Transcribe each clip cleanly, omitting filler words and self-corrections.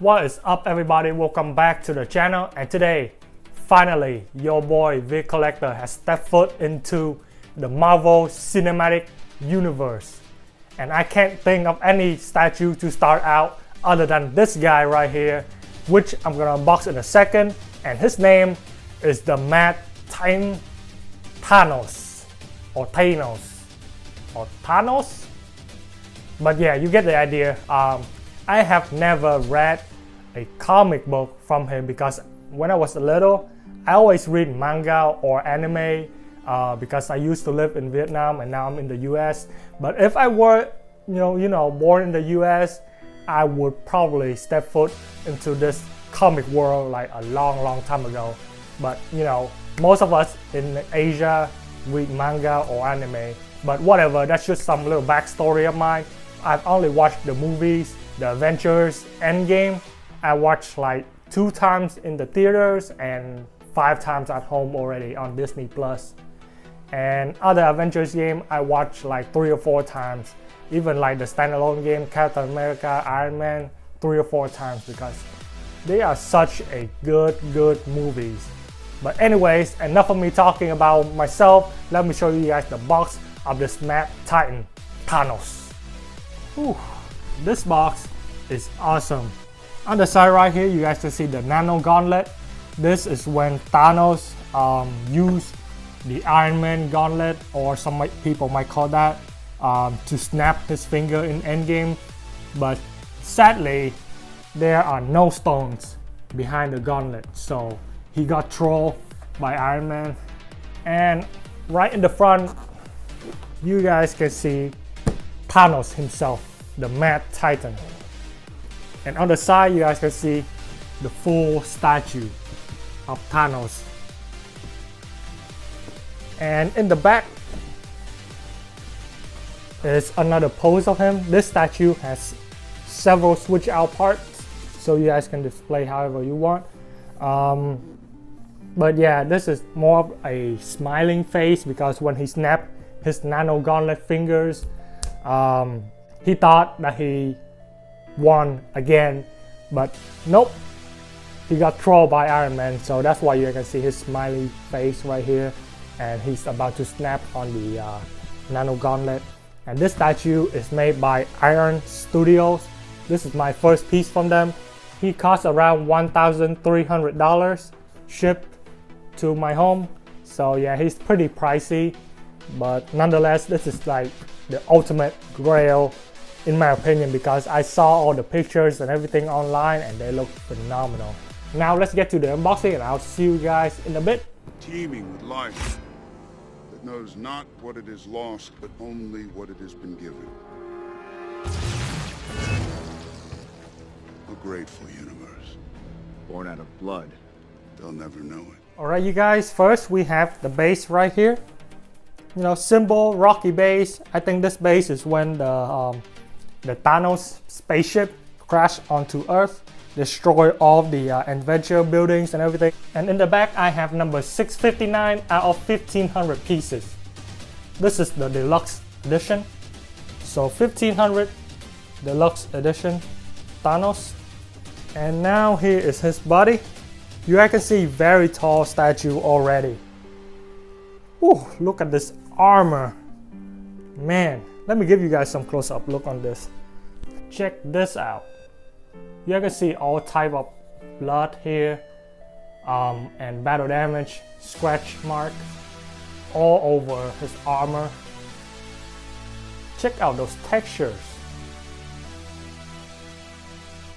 What is up, everybody? Welcome back to the channel, and today finally your boy Vic Collector has stepped foot into the Marvel Cinematic Universe, and I can't think of any statue to start out other than this guy right here, which I'm gonna unbox in a second. And his name is the Mad Titan THANOS or THANOS, but yeah, you get the idea. I have never read a comic book from him because when I was little, I always read manga or anime because I used to live in Vietnam and now I'm in the US. But if I were, born in the US, I would probably step foot into this comic world like a long time ago. But most of us in Asia read manga or anime. But whatever, that's just some little backstory of mine. I've only watched the movies, the Avengers Endgame. I watched like 2 times in the theaters and 5 times at home already on Disney Plus. And other Avengers game I watched like 3 or 4 times. Even like the standalone game, Captain America, Iron Man, 3 or 4 times because they are such a good movies. But anyways, enough of me talking about myself. Let me show you guys the box of this Mad Titan THANOS. Whew, this box is awesome. On the side right here, you guys can see the Nano Gauntlet. This is when Thanos used the Iron Man Gauntlet, or some people might call that, to snap his finger in Endgame. But sadly, there are no stones behind the gauntlet, so he got trolled by Iron Man. And right in the front, you guys can see Thanos himself, the Mad Titan. And on the side, you guys can see the full statue of Thanos. And in the back is another pose of him. This statue has several switch out parts, so you guys can display however you want. But yeah, this is more of a smiling face because when he snapped his Nano Gauntlet fingers, he thought that he won again, but nope, he got trolled by Iron Man. So that's why you can see his smiley face right here, and he's about to snap on the Nano Gauntlet. And this statue is made by Iron Studios. This is my first piece from them. He cost around $1,300 shipped to my home, so yeah, he's pretty pricey, but nonetheless, this is like the ultimate grail in my opinion because I saw all the pictures and everything online and they look phenomenal. Now let's get to the unboxing and I'll see you guys in a bit. Teeming with life that knows not what it is lost, but only what it has been given. A grateful universe. Born out of blood. They'll never know it. Alright you guys, first we have the base right here. Simple rocky base. I think this base is when the Thanos spaceship crashed onto Earth, destroy all the adventure buildings and everything. And in the back, I have number 659 out of 1500 pieces. This is the deluxe edition. So 1500 deluxe edition Thanos. And now here is his body. You guys can see very tall statue already. Ooh, look at this armor. Man, let me give you guys some close-up look on this. Check this out. You can see all type of blood here, and battle damage, scratch mark all over his armor. Check out those textures.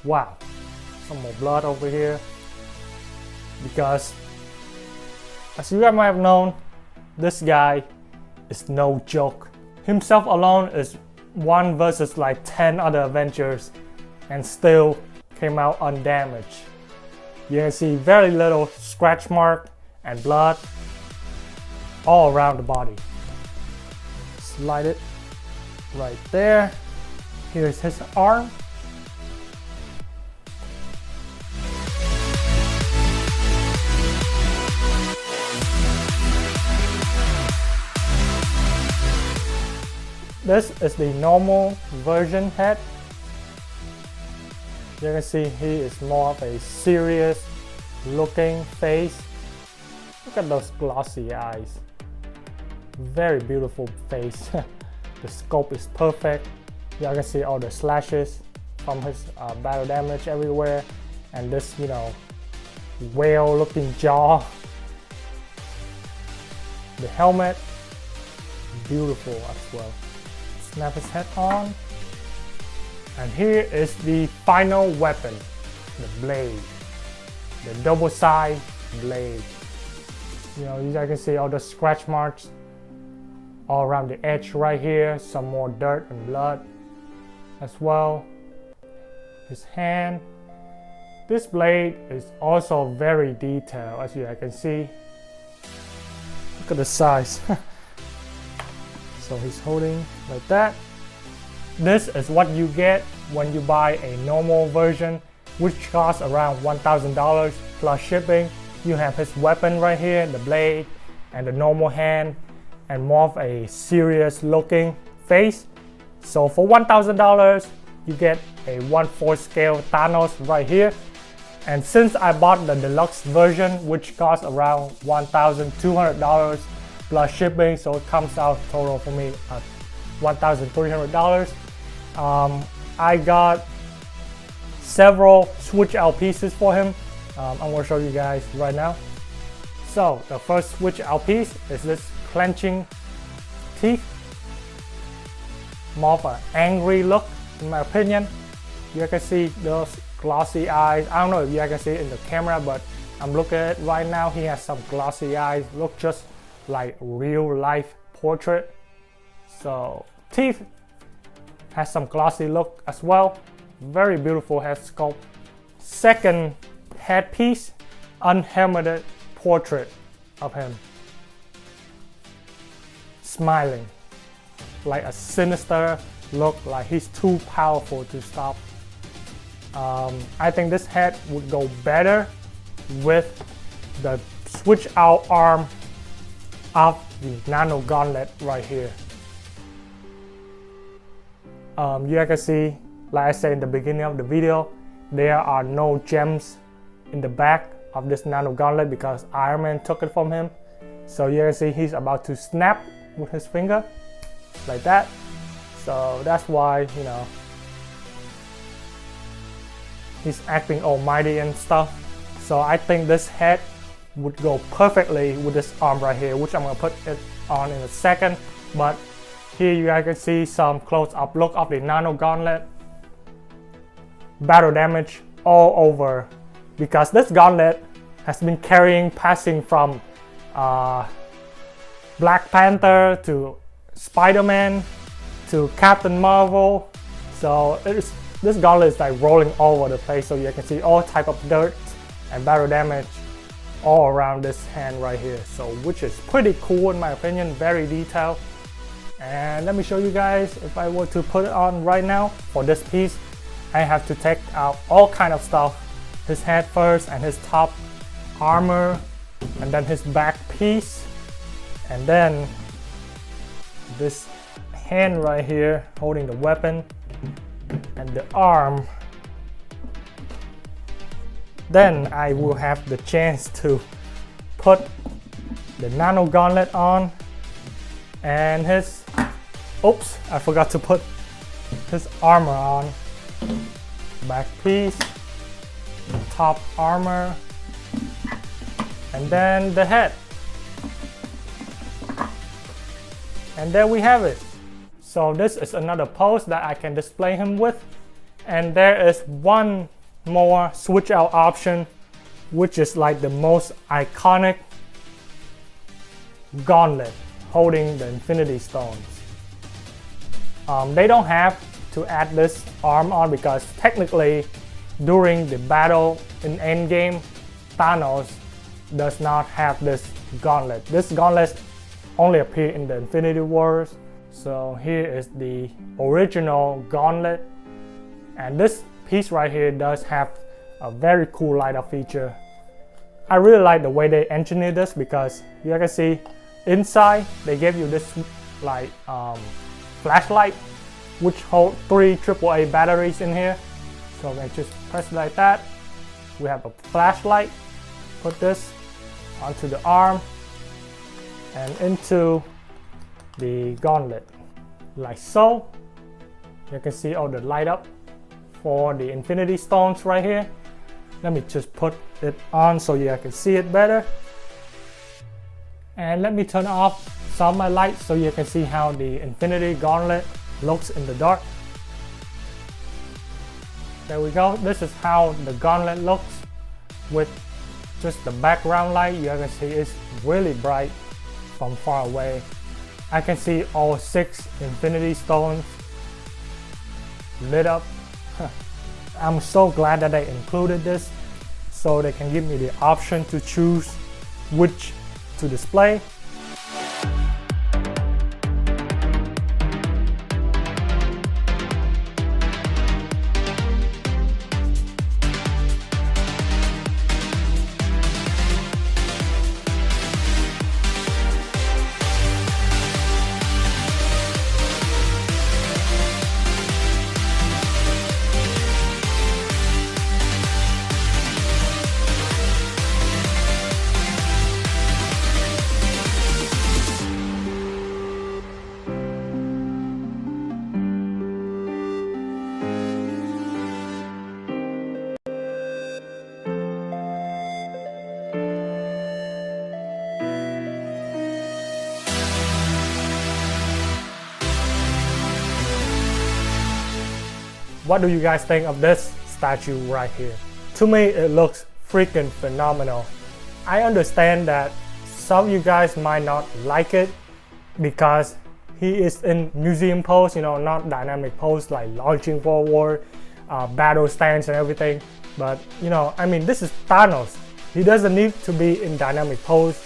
Wow, some more blood over here. Because as you guys might have known, this guy is no joke. Himself alone is 1 versus like 10 other Avengers and still came out undamaged. You can see very little scratch mark and blood all around the body. Slide it right there. Here's his arm. This is the normal version head. You can see he is more of a serious looking face. Look at those glossy eyes. Very beautiful face. The scope is perfect. You can see all the slashes from his battle damage everywhere, and this, you know, whale looking jaw. The helmet, beautiful as well. Snap his head on. And here is the final weapon, the blade. The double side blade. You know, you guys can see all the scratch marks all around the edge right here. Some more dirt and blood as well. His hand. This blade is also very detailed, as you guys can see. Look at the size. So he's holding like that. This is what you get when you buy a normal version, which costs around $1,000 plus shipping. You have his weapon right here, the blade, and the normal hand, and more of a serious looking face. So for $1,000, you get a 1/4 scale Thanos right here. And since I bought the deluxe version, which costs around $1,200 plus shipping, so it comes out total for me at $1,300. I got several switch out pieces for him. I'm going to show you guys right now. So the first switch out piece is this clenching teeth. More of an angry look in my opinion. You can see those glossy eyes. I don't know if you can see it in the camera, but I'm looking at it right now. He has some glossy eyes, look just like real life portrait. So teeth has some glossy look as well. Very beautiful head sculpt. Second headpiece, unhelmeted portrait of him. Smiling, like a sinister look, like he's too powerful to stop. I think this head would go better with the switch out arm of the Nano Gauntlet right here. You can see, like I said in the beginning of the video, there are no gems in the back of this Nano Gauntlet because Iron Man took it from him. So you can see he's about to snap with his finger like that. So that's why, you know, he's acting almighty and stuff. So I think this head would go perfectly with this arm right here, which I'm gonna put it on in a second. But here you guys can see some close-up look of the Nano Gauntlet. Battle damage all over, because this gauntlet has been passing from Black Panther to Spider-Man to Captain Marvel. So this gauntlet is like rolling all over the place, so you can see all type of dirt and battle damage all around this hand right here. So which is pretty cool in my opinion, very detailed. And let me show you guys, if I were to put it on right now for this piece, I have to take out all kind of stuff. His head first, and his top armor, and then his back piece, and then this hand right here holding the weapon, and the arm. Then I will have the chance to put the Nano Gauntlet on, and his, oops, I forgot to put his armor on. Back piece, top armor, and then the head. And there we have it. So this is another pose that I can display him with. And there is one more switch out option, which is like the most iconic gauntlet holding the Infinity Stones. They don't have to add this arm on because technically during the battle in Endgame, Thanos does not have this gauntlet. This gauntlet only appeared in the Infinity Wars. So here is the original gauntlet, and this piece right here does have a very cool light up feature. I really like the way they engineered this because you can see inside they gave you this like flashlight which hold 3 AAA batteries in here. So I'm gonna just press it like that. We have a flashlight. Put this onto the arm and into the gauntlet, like so. You can see all the light up for the infinity stones right here. Let me just put it on so you can see it better. And let me turn off some of my lights so you can see how the infinity gauntlet looks in the dark. There we go. This is how the gauntlet looks with just the background light. You can see it's really bright from far away. I can see all 6 infinity stones lit up. I'm so glad that they included this so they can give me the option to choose which to display. What do you guys think of this statue right here? To me, it looks freaking phenomenal. I understand that some of you guys might not like it because he is in museum pose, not dynamic pose like launching forward, battle stance and everything. But I mean, this is Thanos. He doesn't need to be in dynamic pose.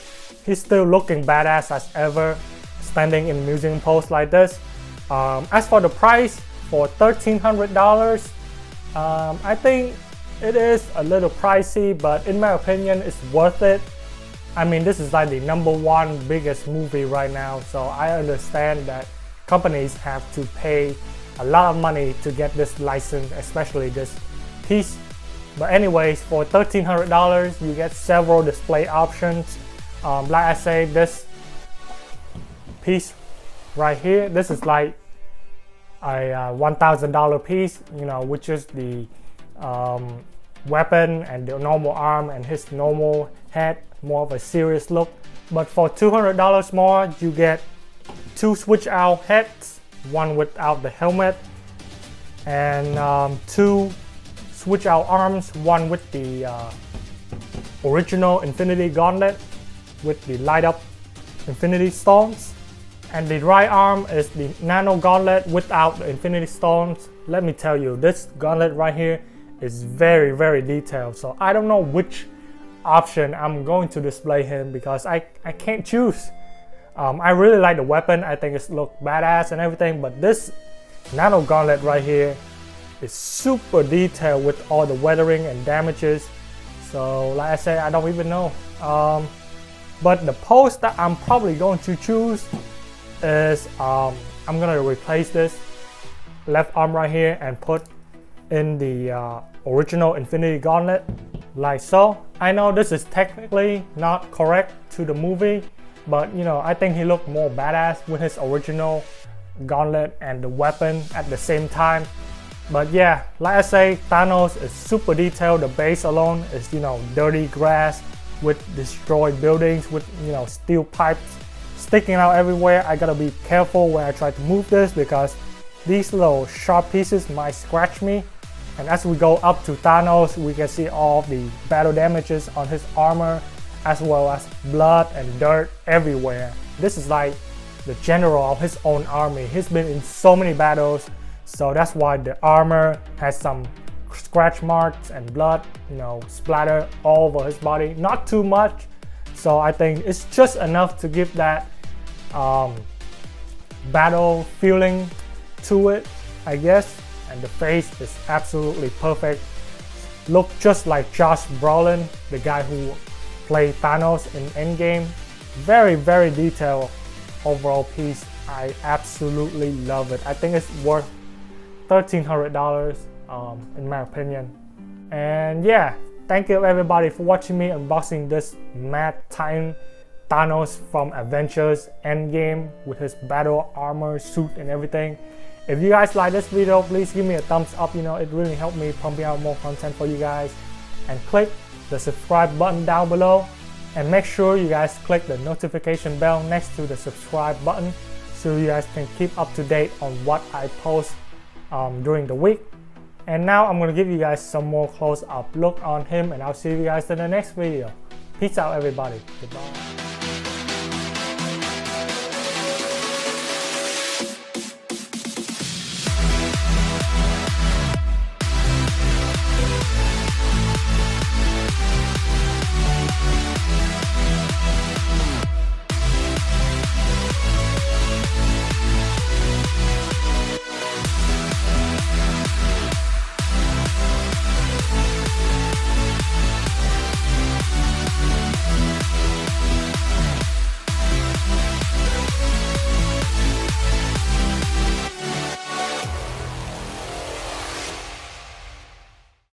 He's still looking badass as ever, standing in museum pose like this. As for the price, for $1,300, I think it is a little pricey, but in my opinion, it's worth it. I mean, this is like the #1 biggest movie right now, so I understand that companies have to pay a lot of money to get this license, especially this piece. But anyways, for $1,300, you get several display options. Like I say, this piece right here, this is like a $1,000 piece, which is the weapon and the normal arm and his normal head, more of a serious look. But for $200 more, you get 2 switch out heads, one without the helmet, and 2 switch out arms, one with the original Infinity Gauntlet with the light up Infinity Stones. And the right arm is the Nano Gauntlet without the Infinity Stones. Let me tell you, this gauntlet right here is very, very detailed. So I don't know which option I'm going to display him because I can't choose. I really like the weapon. I think it looks badass and everything. But this Nano Gauntlet right here is super detailed with all the weathering and damages. So like I said, I don't even know. But the pose that I'm probably going to choose is I'm gonna replace this left arm right here and put in the original Infinity Gauntlet like so. I know this is technically not correct to the movie, but I think he looked more badass with his original gauntlet and the weapon at the same time. But yeah, like I say, Thanos is super detailed. The base alone is dirty grass with destroyed buildings with steel pipes sticking out everywhere. I gotta be careful when I try to move this because these little sharp pieces might scratch me. And as we go up to Thanos, we can see all of the battle damages on his armor as well as blood and dirt everywhere. This is like the general of his own army. He's been in so many battles, so that's why the armor has some scratch marks and blood splatter all over his body. Not too much, so I think it's just enough to give that battle feeling to it, I guess. And the face is absolutely perfect. Look just like Josh Brolin, the guy who played Thanos in Endgame. Very, very detailed overall piece. I absolutely love it. I think it's worth $1,300. in my opinion. And yeah, thank you everybody for watching me unboxing this Mad Titan Thanos from Avengers Endgame with his battle armor, suit and everything. If you guys like this video, please give me a thumbs up, it really helped me pumping out more content for you guys. And click the subscribe button down below. And make sure you guys click the notification bell next to the subscribe button so you guys can keep up to date on what I post during the week. And now I'm going to give you guys some more close-up look on him, and I'll see you guys in the next video. Peace out everybody. Goodbye.